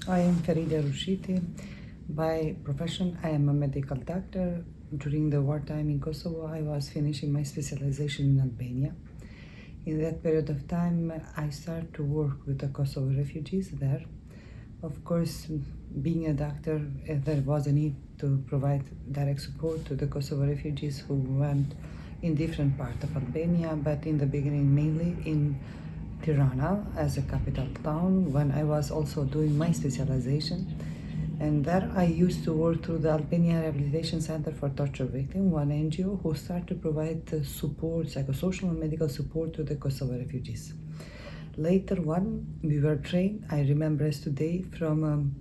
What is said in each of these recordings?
I am Feride Rushiti. By profession, I am a medical doctor. During the wartime in Kosovo, I was finishing my specialization in Albania. In that period of time, I started to work with the Kosovo refugees there. Of course, being a doctor, there was a need to provide direct support to the Kosovo refugees who went in different parts of Albania, but in the beginning mainly in Tirana as a capital town when I was also doing my specialization. And there I used to work through the Albania Rehabilitation Center for Torture Victims, one NGO who started to provide support, psychosocial and medical support to the Kosovo refugees. Later on, we were trained, I remember as today, from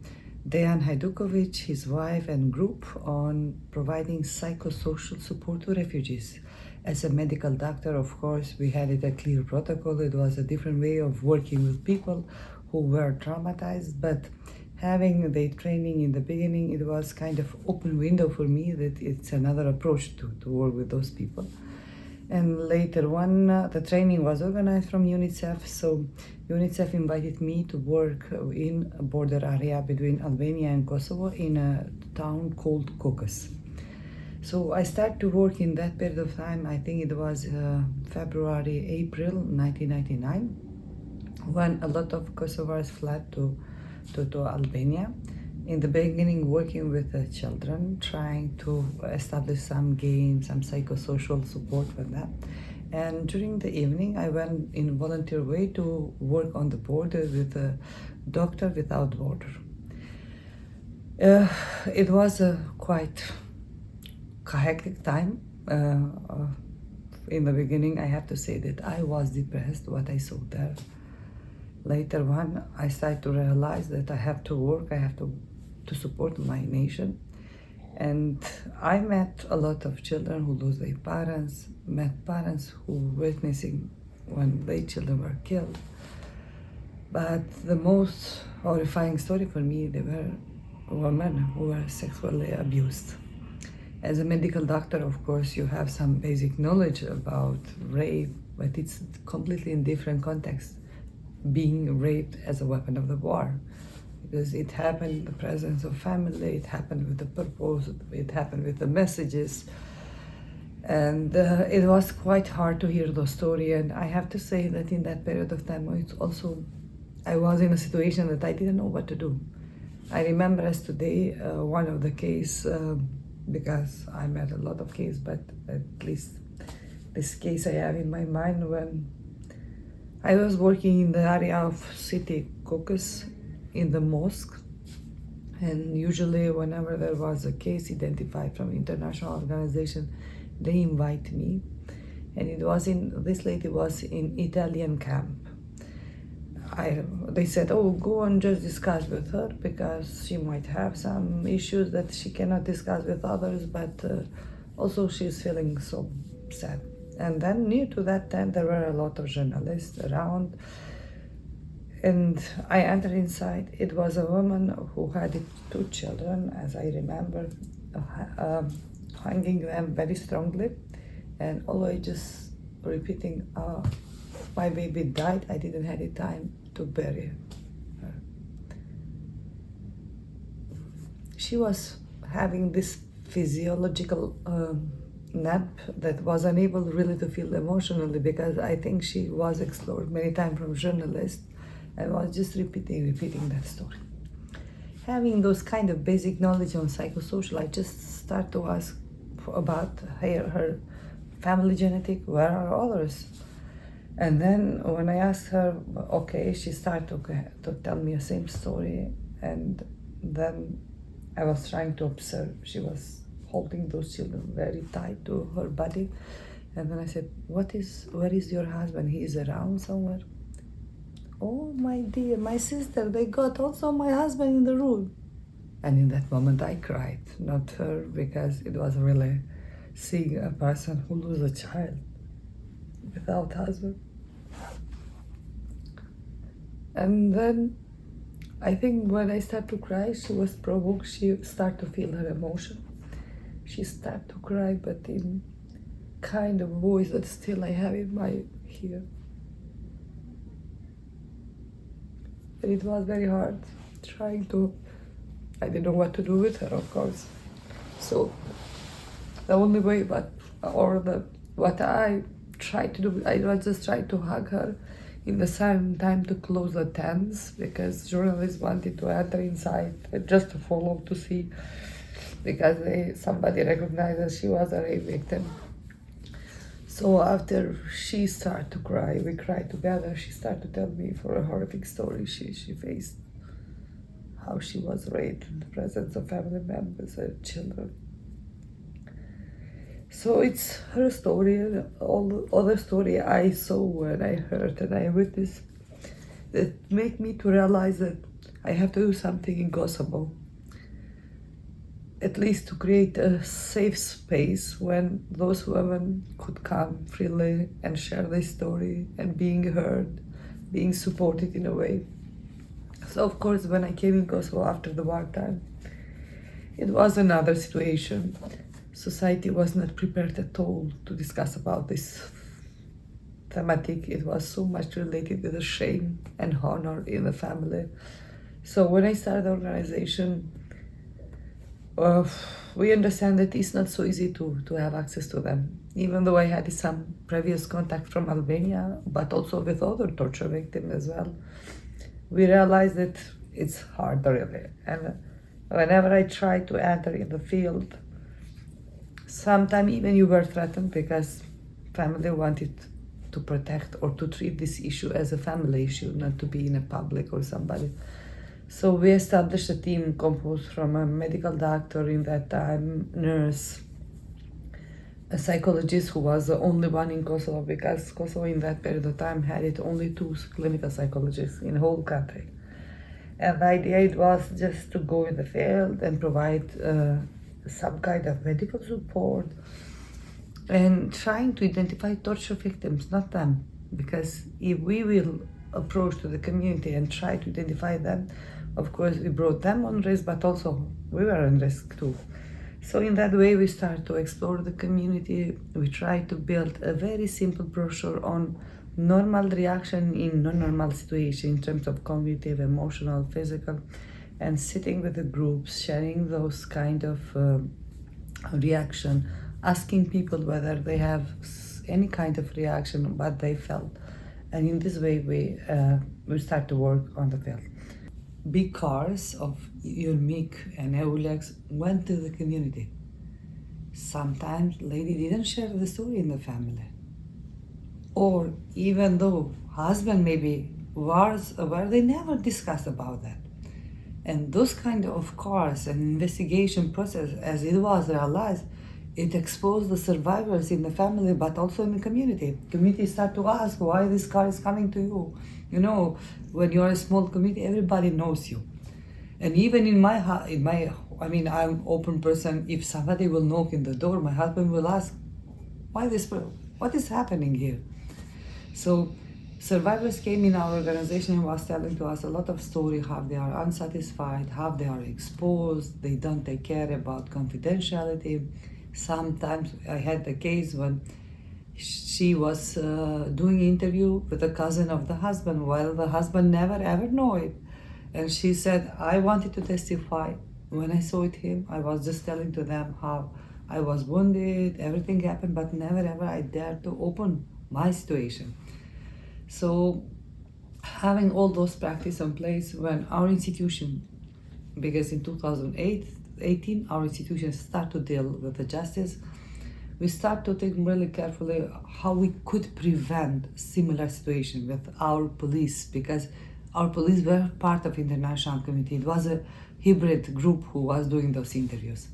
Dejan Hajdukovic, his wife and group on providing psychosocial support to refugees. As a medical doctor, of course, we had a clear protocol. It was a different way of working with people who were traumatized, but having the training in the beginning, it was kind of open window for me that it's another approach to work with those people. And later on, the training was organized from UNICEF, so UNICEF invited me to work in a border area between Albania and Kosovo in a town called Kokos. So I started to work in that period of time. I think it was February, April 1999, when a lot of Kosovars fled to Albania. In the beginning, working with the children, trying to establish some games, some psychosocial support for that. And during the evening, I went in volunteer way to work on the border with a Doctor Without Border. It was a quite hectic time. In the beginning, I have to say that I was depressed what I saw there. Later on, I started to realize that I have to work, I have to support my nation. And I met a lot of children who lose their parents, met parents who were witnessing when their children were killed. But the most horrifying story for me, they were women who were sexually abused. As a medical doctor, of course, you have some basic knowledge about rape, but it's completely in different context. Being raped as a weapon of the war, because it happened in the presence of family, it happened with the purpose, it happened with the messages, and it was quite hard to hear those stories. And I have to say that in that period of time, it's also, I was in a situation that I didn't know what to do. I remember as today one of the case, because I met a lot of cases, but at least this case I have in my mind when I was working in the area of city Kokos in the mosque, and usually whenever there was a case identified from international organization, they invite me, and it was this lady was in Italian camp. They said, oh, go and just discuss with her because she might have some issues that she cannot discuss with others, but also she's feeling so sad. And then near to that tent, there were a lot of journalists around. And I entered inside. It was a woman who had 2 children, as I remember, hanging them very strongly. And always just repeating, my baby died, I didn't have the time to bury her. She was having this physiological nap that was unable really to feel emotionally, because I think she was explored many times from journalists and was just repeating that story. Having those kind of basic knowledge on psychosocial, I just start to ask about her family genetic, where are others? And then when I asked her, okay, she started to tell me the same story, and then I was trying to observe. She was holding those children very tight to her body. And then I said, where is your husband? He is around somewhere. Oh, my dear, my sister, they got also my husband in the room. And in that moment I cried, not her, because it was really seeing a person who loses a child without husband. And then I think when I started to cry, she was provoked. She started to feel her emotion. She started to cry, but in kind of voice that still I have in my ear. And it was very hard trying to, I didn't know what to do with her, of course. So the only way, what I tried to do, I was just trying to hug her, in the same time to close the tents, because journalists wanted to enter inside just to follow, to see, because somebody recognized that she was a rape victim. So after she started to cry, we cried together. She started to tell me for a horrific story she faced, how she was raped in the presence of family members and children. So it's her story, all the other story I saw and I heard and I witnessed that make me to realize that I have to do something in Kosovo, at least to create a safe space when those women could come freely and share their story and being heard, being supported in a way. So of course, when I came in Kosovo after the wartime, it was another situation. Society was not prepared at all to discuss about this thematic. It was so much related with the shame and honor in the family. So when I started the organization, we understand that it's not so easy to have access to them. Even though I had some previous contact from Albania, but also with other torture victims as well, we realized that it's hard really. And whenever I try to enter in the field, sometimes even you were threatened because family wanted to protect or to treat this issue as a family issue, not to be in a public or somebody. So we established a team composed from a medical doctor in that time, nurse, a psychologist who was the only one in Kosovo, because Kosovo in that period of time had it only 2 clinical psychologists in the whole country. And the idea it was just to go in the field and provide some kind of medical support and trying to identify torture victims, not them. Because if we will approach to the community and try to identify them, of course we brought them on risk, but also we were on risk too. So in that way we start to explore the community. We try to build a very simple brochure on normal reaction in non-normal situation in terms of cognitive, emotional, physical, and sitting with the groups, sharing those kind of reaction, asking people whether they have any kind of reaction, what they felt. And in this way we start to work on the field. Big cars of Yurmik and Eulex went to the community. Sometimes lady didn't share the story in the family. Or even though husband maybe was aware, they never discussed about that. And those kind of cars and investigation process, as it was realized, it exposed the survivors in the family, but also in the community. Community start to ask why this car is coming to you. You know, when you're a small community, everybody knows you. And even in my I mean, I'm open person. If somebody will knock in the door, my husband will ask, why this? What is happening here? So survivors came in our organization and was telling to us a lot of story, how they are unsatisfied, how they are exposed, they don't take care about confidentiality. Sometimes I had the case when she was doing interview with a cousin of the husband, while the husband never ever know it. And she said, I wanted to testify. When I saw it him, I was just telling to them how I was wounded, everything happened, but never ever I dared to open my situation. So having all those practice in place when our institution, because in 2018 our institution start to deal with the justice, we start to think really carefully how we could prevent similar situation with our police, because our police were part of international community. It was a hybrid group who was doing those interviews.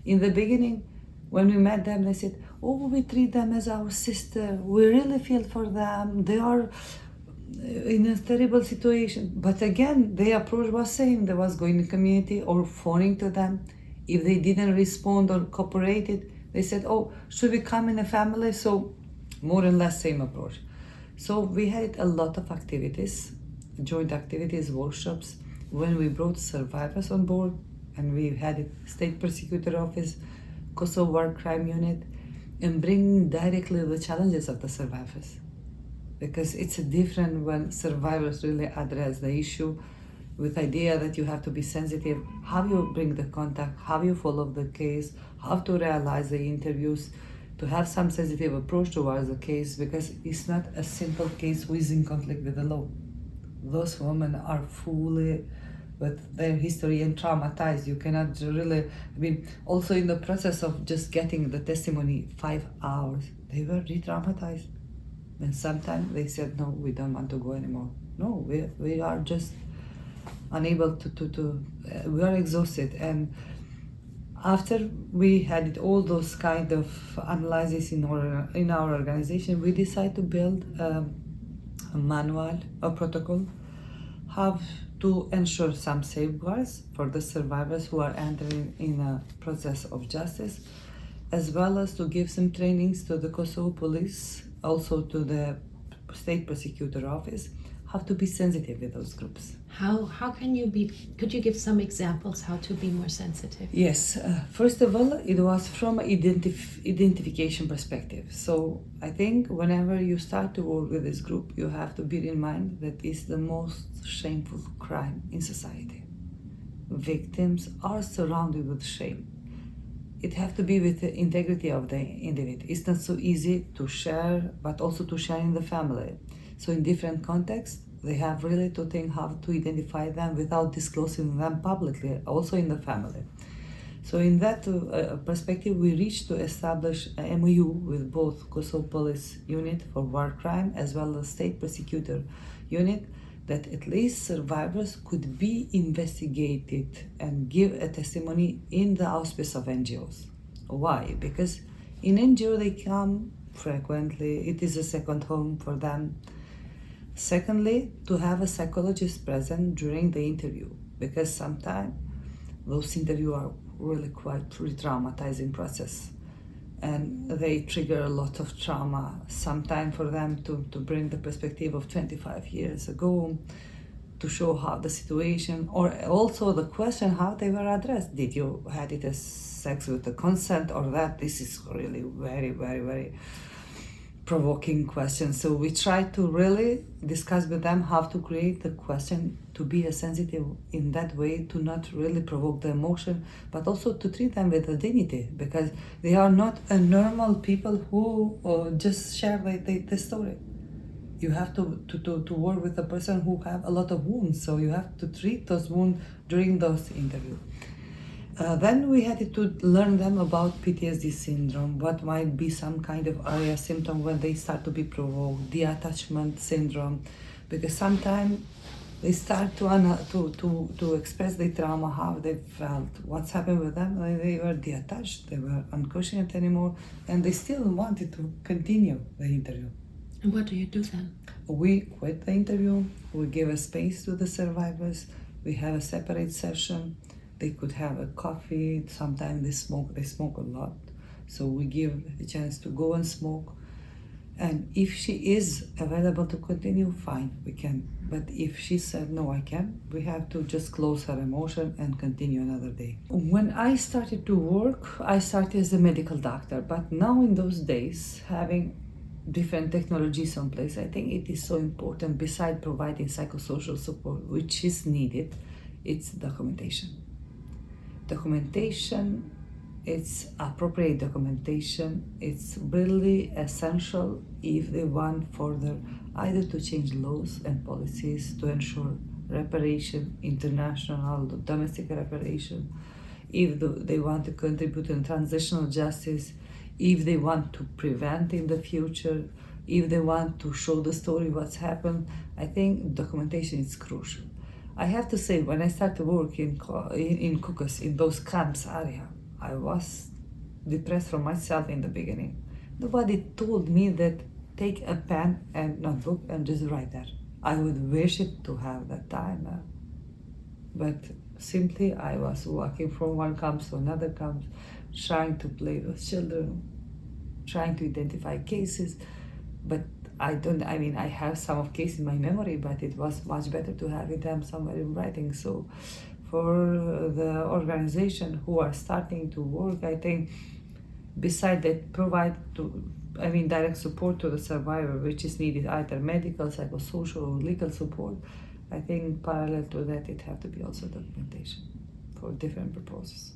In the beginning, when we met them, they said, oh, we treat them as our sister. We really feel for them. They are in a terrible situation. But again, their approach was same. They was going to community or phoning to them. If they didn't respond or cooperated, they said, oh, should we come in a family? So more or less same approach. So we had a lot of activities, joint activities, workshops, when we brought survivors on board, and we had a state prosecutor office, Kosovo War Crime Unit, and bringing directly the challenges of the survivors. Because it's different when survivors really address the issue with idea that you have to be sensitive, how you bring the contact, how you follow the case, how to realize the interviews, to have some sensitive approach towards the case, because it's not a simple case who is in conflict with the law. Those women are fully with their history and traumatized. You cannot really, also in the process of just getting the testimony 5 hours, they were re-traumatized. And sometimes they said, no, we don't want to go anymore. No, we are just unable to we are exhausted. And after we had all those kind of analyses in our organization, we decided to build a manual, a protocol, how to ensure some safeguards for the survivors who are entering in a process of justice, as well as to give some trainings to the Kosovo police, also to the state prosecutor office, how to be sensitive with those groups. How can you be, could you give some examples how to be more sensitive? Yes, first of all, it was from identification perspective. So I think whenever you start to work with this group, you have to bear in mind that it's the most shameful crime in society. Victims are surrounded with shame. It has to be with the integrity of the individual. It's not so easy to share, but also to share in the family. So in different contexts, they have really to think how to identify them without disclosing them publicly, also in the family. So in that perspective, we reached to establish a MOU with both Kosovo Police Unit for War Crime as well as State Prosecutor Unit, that at least survivors could be investigated and give a testimony in the auspice of NGOs. Why? Because in NGO they come frequently, it is a second home for them. Secondly, to have a psychologist present during the interview, because sometimes those interviews are really quite re-traumatizing process, and they trigger a lot of trauma. Sometimes for them to bring the perspective of 25 years ago, to show how the situation, or also the question how they were addressed. Did you had it as sex with the consent or that? This is really very, very, very provoking questions. So we try to really discuss with them how to create the question to be a sensitive in that way, to not really provoke the emotion, but also to treat them with a dignity, because they are not a normal people who just share the story. You have to work with a person who have a lot of wounds, so you have to treat those wounds during those interviews. Then we had to learn them about PTSD syndrome, what might be some kind of area symptom when they start to be provoked, the attachment syndrome, because sometimes they start to express the trauma, how they felt, what's happened with them. They were detached, they were unconscious anymore, and they still wanted to continue the interview. And what do you do then? We quit the interview, we give a space to the survivors, we have a separate session. They could have a coffee, sometimes they smoke a lot. So we give a chance to go and smoke. And if she is available to continue, fine, we can. But if she said, no, I can't, we have to just close her emotion and continue another day. When I started to work, I started as a medical doctor. But now in those days, having different technologies in place, I think it is so important, besides providing psychosocial support, which is needed, it's documentation. Documentation, it's appropriate documentation, it's really essential if they want further either to change laws and policies to ensure reparation, international, domestic reparation, if they want to contribute in transitional justice, if they want to prevent in the future, if they want to show the story what's happened. I think documentation is crucial. I have to say, when I started working in Kukos, in those camps area, I was depressed from myself in the beginning. Nobody told me that take a pen and notebook and just write there. I would wish it to have that time. But simply I was walking from one camp to another camp, trying to play with children, trying to identify cases. But I have some of cases in my memory, but it was much better to have it somewhere in writing. So for the organization who are starting to work, I think beside that, provide to direct support to the survivor, which is needed, either medical, psychosocial, or legal support. I think parallel to that, it have to be also documentation for different purposes.